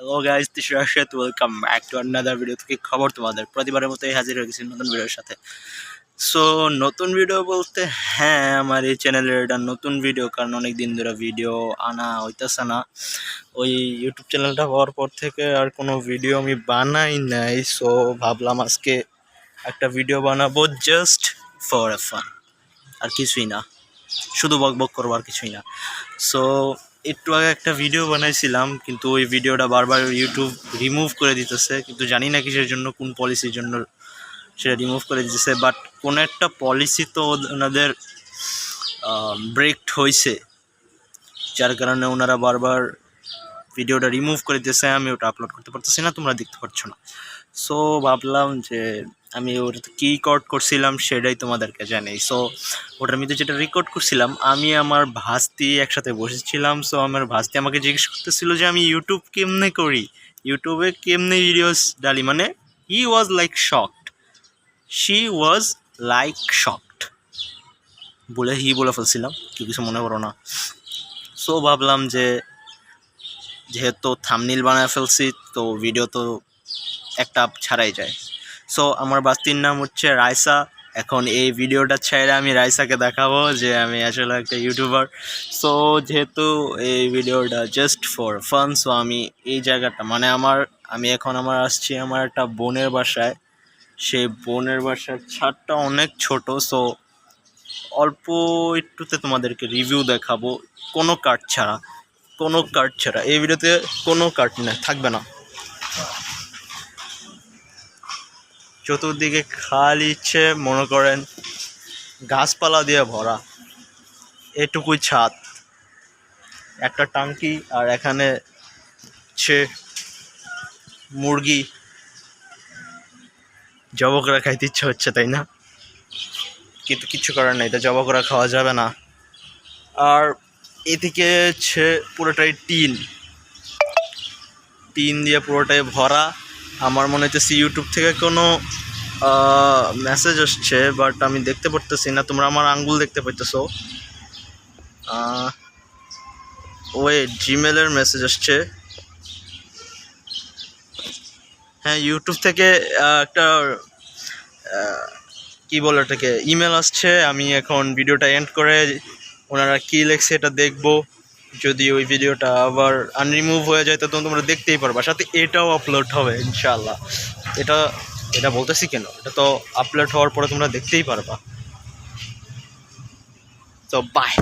Hello guys, this is Rashed. Welcome back to another video. থেকে খবর তোমাদের প্রতিবারের মতোই হাজির হয়ে গেছি নতুন ভিডিওর সাথে। সো নতুন ভিডিও বলতে হ্যাঁ, আমার এই চ্যানেলের এটা নতুন ভিডিও, কারণ অনেক দিন ধরে ভিডিও আনা হইতেছে না। ওই ইউটিউব চ্যানেলটা হওয়ার পর থেকে আর কোনো ভিডিও আমি বানাই নাই। সো ভাবলাম আজকে একটা ভিডিও বানাবো, জাস্ট ফর এ ফান, আর কিছুই না, শুধু বক বক করবো আর কিছুই না। সো একটু আগে একটা ভিডিও বানাইছিলাম, কিন্তু ওই ভিডিওটা বারবার ইউটিউব রিমুভ করে দিতেছে, কিন্তু জানি না কিসের জন্য, কোন পলিসির জন্য সেটা রিমুভ করে দিতেছে। বাট কোনো একটা পলিসি তো ওনাদের ব্রেক হয়েছে, যার কারণে ওনারা বারবার ভিডিওটা রিমুভ করে দিতেছে। আমি ওটা আপলোড করতে পারতেছি না, তোমরা দেখতে পাচ্ছ না। সো ভাবলাম যে আমি ওটা কী রেকর্ড করছিলাম সেটাই তোমাদেরকে জানাই। সো ওটার মধ্যে যেটা রেকর্ড করছিলাম, আমি আমার ভাস্তি একসাথে বসেছিলাম। সো আমার ভাস্তি আমাকে জিজ্ঞেস করতেছিল যে আমি ইউটিউব কেমনে করি, ইউটিউবে কেমনে ভিডিওস ডালি। মানে he was like shocked, she was like shocked বলে বলে ফেলছিলাম, কিছু মনে করো না। সো ভাবলাম যে যেহেতু থাম্বনেইল বানায় ফেলছি, তো ভিডিও তো একটা ছাড়াই যায়। সো আমার বাস্তির নাম হচ্ছে রাইসা। এখন এই ভিডিওটা ছেড়ে আমি রাইসাকে দেখাবো যে আমি আসলে একটা ইউটিউবার। সো যেহেতু এই ভিডিওটা জাস্ট ফর ফান, সো আমি এই জায়গাটা মানে আমি এখন আসছি আমার একটা বোনের বাসায়। সেই বোনের বাসার ছাদটা অনেক ছোট। সো অল্প একটুতে তোমাদেরকে রিভিউ দেখাবো, কোনো কাট ছাড়া এই ভিডিওতে কোনো কাট থাকবে না। চতুর্দিকে খালি ইচ্ছে, মনে করেন গাছপালা দিয়ে ভরা, এটুকুই ছাদ, একটা টাঙ্কি, আর এখানে হচ্ছে মুরগি। জবা করে খাইতে ইচ্ছে হচ্ছে, তাই না? কিন্তু কিচ্ছু করার নেই, তো জবা করে খাওয়া যাবে না। আর এদিকে হচ্ছে পুরোটাই টিন দিয়ে পুরোটাই ভরা। আমার মনে হচ্ছে ইউটিউব থেকে কোনো মেসেজ আসছে, বাট আমি দেখতে পারতেছি না। তোমরা আমার আঙ্গুল দেখতে পাইতেছো? ওই জিমেলের মেসেজ আসছে। হ্যাঁ, ইউটিউব থেকে একটা কি বলে ওটাকে, ইমেল আসছে। আমি এখন ভিডিওটা এন্ড করে ওনারা কী লেখছে এটা দেখবো। যদি ওই ভিডিওটা আবার আনরিমুভ হয়ে যায়, তো তোমরা দেখতেই পারবা, সাথে এটাও আপলোড হবে ইনশাআল্লাহ। এটা বলতেছি কেন, এটা তো আপলোড হওয়ার পরে তোমরা দেখতেই পারবা। তো বাই।